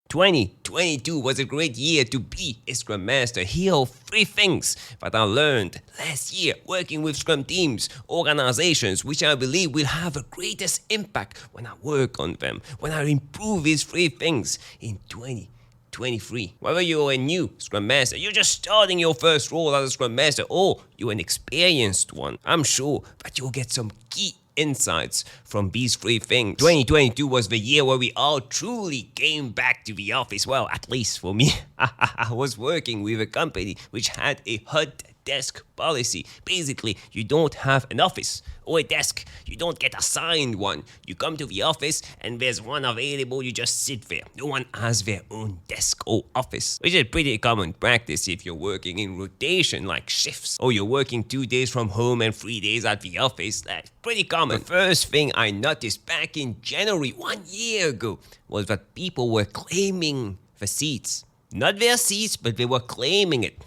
2022 was a great year to be a Scrum Master. Here are 3 things that I learned last year working with Scrum teams, organizations, which I believe will have the greatest impact when I work on them, when I improve these 3 things in 2023. Whether you're a new Scrum Master, you're just starting your first role as a Scrum Master, or you're an experienced one, I'm sure that you'll get some key insights from these 3 things. 2022 was the year where we all truly came back to the office. Well, at least for me. I was working with a company which had a hot desk policy. Basically, you don't have an office or a desk. You don't get assigned one. You come to the office and there's one available. You just sit there. No one has their own desk or office, which is a pretty common practice if you're working in rotation like shifts, or you're working 2 days from home and 3 days at the office. That's pretty common. The first thing I noticed back in January 1 year ago was that people were claiming the seats. Not their seats, but they were claiming it.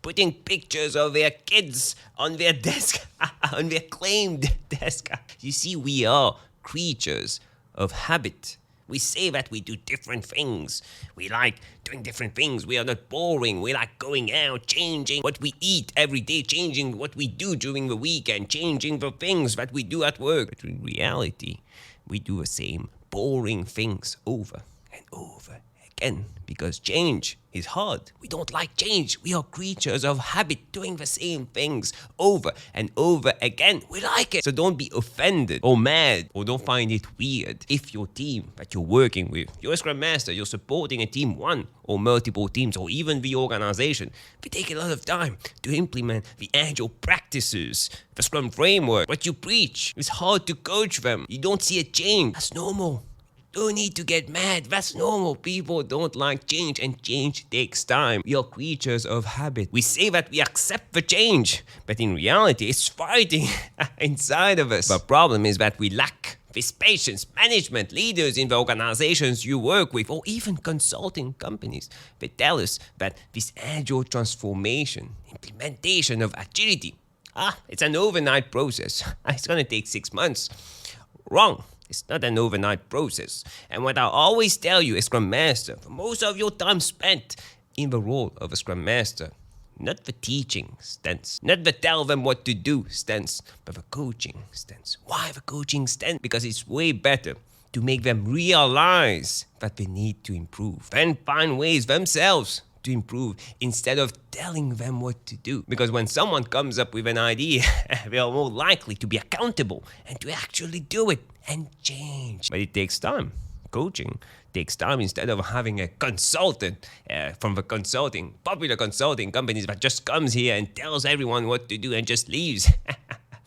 Putting pictures of their kids on their desk, on their claimed desk. You see, we are creatures of habit. We say that we do different things. We like doing different things. We are not boring. We like going out, changing what we eat every day, changing what we do during the weekend, changing the things that we do at work. But in reality, we do the same boring things over and over again, because change is hard. We don't like change. We are creatures of habit, doing the same things over and over again. We like it. So don't be offended or mad, or don't find it weird if your team that you're working with, you're a Scrum Master, you're supporting a team, one or multiple teams, or even the organization, they take a lot of time to implement the Agile practices, the Scrum framework, what you preach. It's hard to coach them. You don't see a change. That's normal. Don't need to get mad. That's normal. People don't like change, and change takes time. We are creatures of habit. We say that we accept the change, but in reality, it's fighting inside of us. The problem is that we lack this patience. Management, leaders in the organizations you work with, or even consulting companies, they tell us that this agile transformation, implementation of agility, it's an overnight process. It's gonna take 6 months. Wrong. It's not an overnight process. And what I always tell you as Scrum Master, for most of your time spent in the role of a Scrum Master, not the teaching stance, not the tell them what to do stance, but the coaching stance. Why the coaching stance? Because it's way better to make them realize that they need to improve and find ways themselves to improve instead of telling them what to do. Because when someone comes up with an idea, they are more likely to be accountable and to actually do it and change. But it takes time. Coaching takes time. Instead of having a consultant from the popular consulting companies that just comes here and tells everyone what to do and just leaves.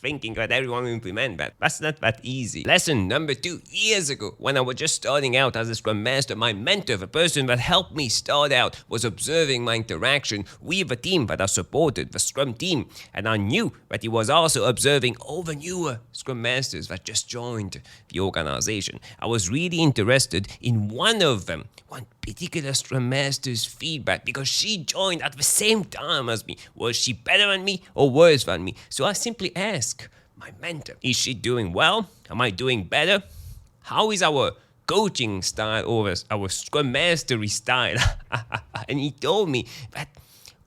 Thinking that everyone will implement that. That's not that easy. Lesson number 2. Years ago, when I was just starting out as a Scrum Master, my mentor, the person that helped me start out, was observing my interaction with the team that I supported, the Scrum team. And I knew that he was also observing all the newer Scrum Masters that just joined the organization. I was really interested in one of them, one particular Scrum Master's feedback, because she joined at the same time as me. Was she better than me or worse than me? So I simply asked my mentor, is she doing well? Am I doing better? How is our coaching style or our Scrum Mastery style? And he told me that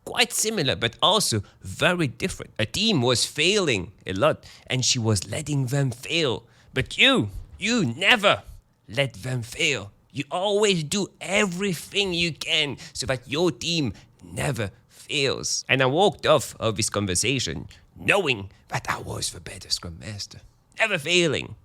quite similar, but also very different. A team was failing a lot and she was letting them fail. But you never let them fail. You always do everything you can so that your team never fails. And I walked off of this conversation knowing that I was the better Scrum Master, never failing.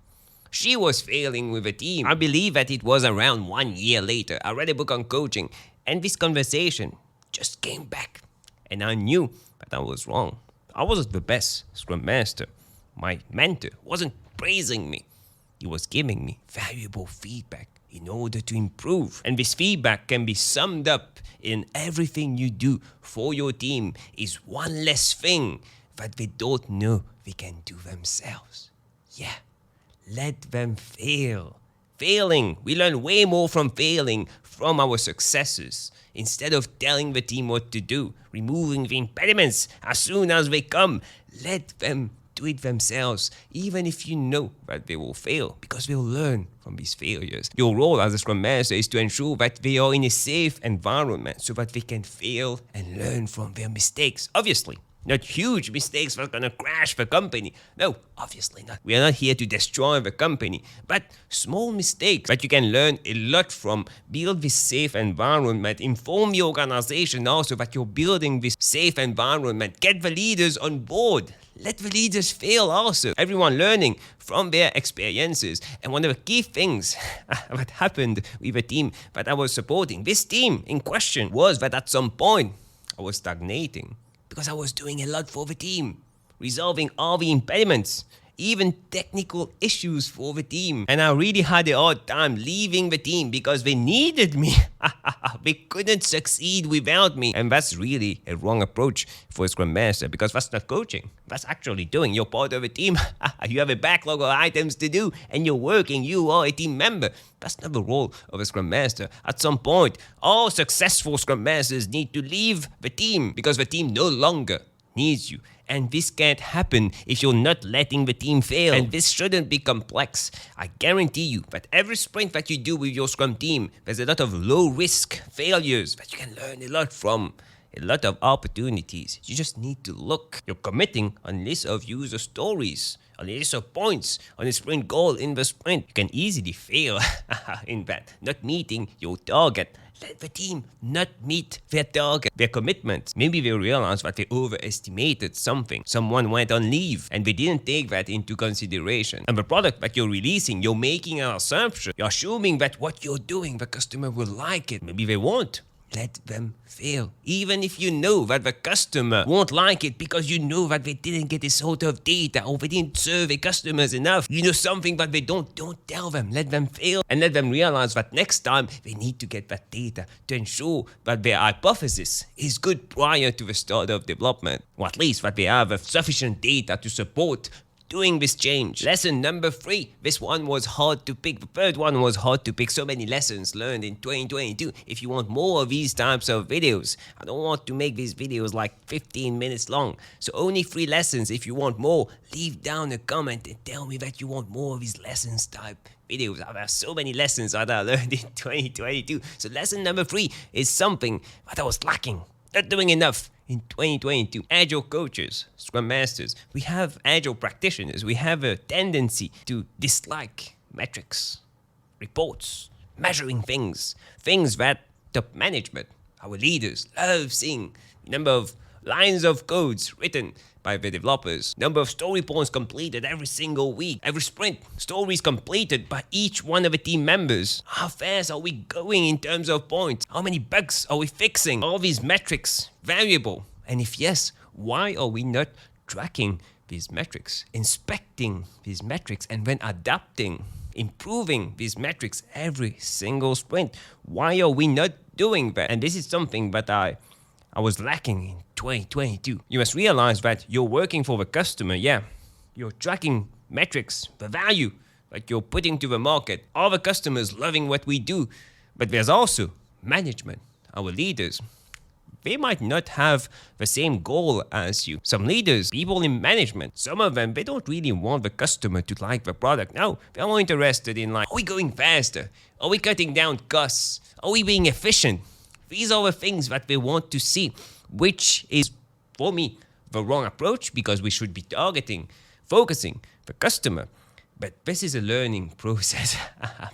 She was failing with a team. I believe that it was around 1 year later. I read a book on coaching, and this conversation just came back. And I knew that I was wrong. I wasn't the best Scrum Master. My mentor wasn't praising me. He was giving me valuable feedback in order to improve. And this feedback can be summed up in everything you do for your team is one less thing that they don't know they can do themselves. Yeah, let them fail. Failing, we learn way more from failing from our successes. Instead of telling the team what to do, removing the impediments as soon as they come, let them do it themselves, even if you know that they will fail, because they'll learn from these failures. Your role as a Scrum Master is to ensure that they are in a safe environment so that they can fail and learn from their mistakes. Obviously, not huge mistakes that are gonna crash the company. No, obviously not. We are not here to destroy the company, but small mistakes that you can learn a lot from. Build this safe environment. Inform the organization also that you're building this safe environment. Get the leaders on board. Let the leaders fail also. Everyone learning from their experiences. And one of the key things that happened with the team that I was supporting, this team in question, was that at some point I was stagnating. Because I was doing a lot for the team, resolving all the impediments, even technical issues for the team. And I really had a hard time leaving the team because they needed me. They couldn't succeed without me. And that's really a wrong approach for a Scrum Master, because that's not coaching. That's actually doing. You're part of a team. You have a backlog of items to do and you're working. You are a team member. That's not the role of a Scrum Master. At some point, all successful Scrum Masters need to leave the team because the team no longer needs you. And this can't happen if you're not letting the team fail. And this shouldn't be complex. I guarantee you that every sprint that you do with your Scrum team, there's a lot of low-risk failures that you can learn a lot from. A lot of opportunities. You just need to look. You're committing on a list of user stories, on a list of points, on a sprint goal in the sprint. You can easily fail in that, not meeting your target. Let the team not meet their target, their commitments. Maybe they realized that they overestimated something. Someone went on leave and they didn't take that into consideration. And the product that you're releasing, you're making an assumption. You're assuming that what you're doing, the customer will like it. Maybe they won't. Let them fail. Even if you know that the customer won't like it because you know that they didn't get this sort of data or they didn't survey customers enough. You know something that they don't tell them. Let them fail and let them realize that next time they need to get that data to ensure that their hypothesis is good prior to the start of development. Or at least that they have sufficient data to support doing this change. Lesson number 3. This one was hard to pick. The third one was hard to pick. So many lessons learned in 2022. If you want more of these types of videos, I don't want to make these videos like 15 minutes long. So only 3 lessons. If you want more, leave down a comment and tell me that you want more of these lessons type videos. I have so many lessons that I learned in 2022. So lesson number 3 is something that I was lacking. Not doing enough in 2022. Agile coaches, Scrum Masters, we have Agile practitioners. We have a tendency to dislike metrics, reports, measuring things that top management, our leaders, love seeing. Number of lines of codes written by the developers, number of story points completed every single week, every sprint, stories completed by each one of the team members. How fast are we going in terms of points? How many bugs are we fixing? All these metrics, variable. And if yes, why are we not tracking these metrics, inspecting these metrics, and then adapting, improving these metrics every single sprint? Why are we not doing that? And this is something that I was lacking in 2022. You must realize that you're working for the customer, yeah. You're tracking metrics, the value that you're putting to the market. All the customers loving what we do. But there's also management, our leaders. They might not have the same goal as you. Some leaders, people in management, some of them, they don't really want the customer to like the product. No, they're more interested in like, are we going faster? Are we cutting down costs? Are we being efficient? These are the things that they want to see, which is, for me, the wrong approach, because we should be targeting, focusing the customer. But this is a learning process.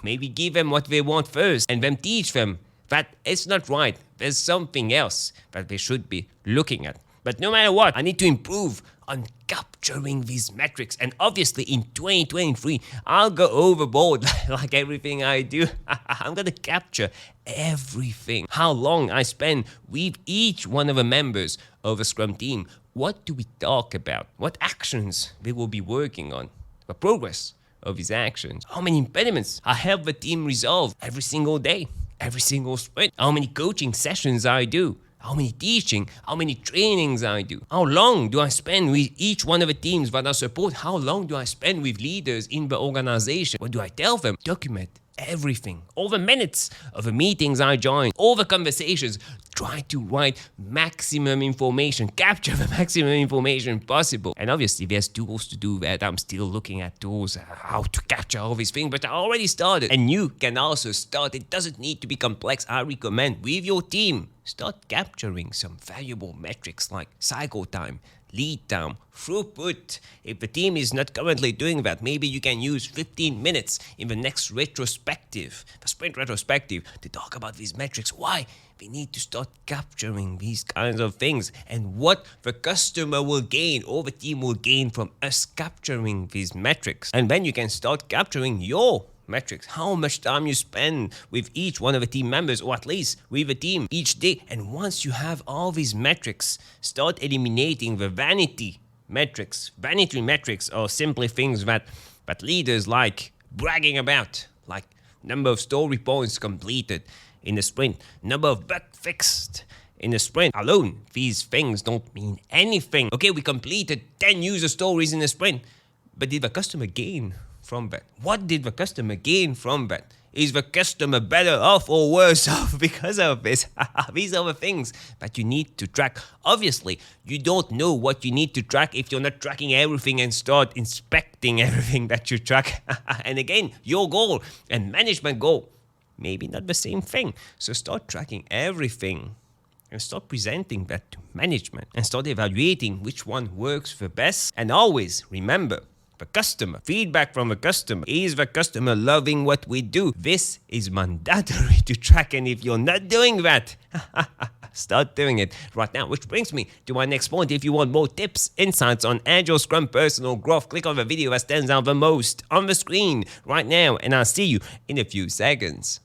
Maybe give them what they want first and then teach them that it's not right. There's something else that they should be looking at. But no matter what, I need to improve on capturing these metrics. And obviously in 2023, I'll go overboard like everything I do. I'm going to capture everything. How long I spend with each one of the members of a Scrum team. What do we talk about? What actions they will be working on? The progress of these actions. How many impediments I help the team resolve every single day, every single sprint. How many coaching sessions I do. How many teaching, how many trainings I do. How long do I spend with each one of the teams that I support? How long do I spend with leaders in the organization? What do I tell them? Document everything. All the minutes of the meetings I join, all the conversations. Try to write maximum information, capture the maximum information possible. And obviously there's tools to do that. I'm still looking at tools, how to capture all these things, but I already started. And you can also start. It doesn't need to be complex. I recommend with your team, start capturing some valuable metrics like cycle time, lead time, throughput. If the team is not currently doing that, maybe you can use 15 minutes in the next retrospective, the sprint retrospective, to talk about these metrics. Why? We need to start capturing these kinds of things and what the customer will gain or the team will gain from us capturing these metrics. And then you can start capturing your metrics, how much time you spend with each one of the team members, or at least with the team each day. And once you have all these metrics, start eliminating the vanity metrics. Vanity metrics are simply things that leaders like bragging about, like number of story points completed in the sprint, number of bugs fixed in the sprint alone. These things don't mean anything. Okay, we completed 10 user stories in the sprint, but did the customer gain from that? What did the customer gain from that? Is the customer better off or worse off because of this? These are the things that you need to track. Obviously, you don't know what you need to track if you're not tracking everything and start inspecting everything that you track. And again, your goal and management goal, maybe not the same thing. So start tracking everything and start presenting that to management and start evaluating which one works the best. And always remember, the customer, feedback from the customer. Is the customer loving what we do? This is mandatory to track, and if you're not doing that, start doing it right now. Which brings me to my next point. If you want more tips, insights on Agile Scrum personal growth, click on the video that stands out the most on the screen right now, and I'll see you in a few seconds.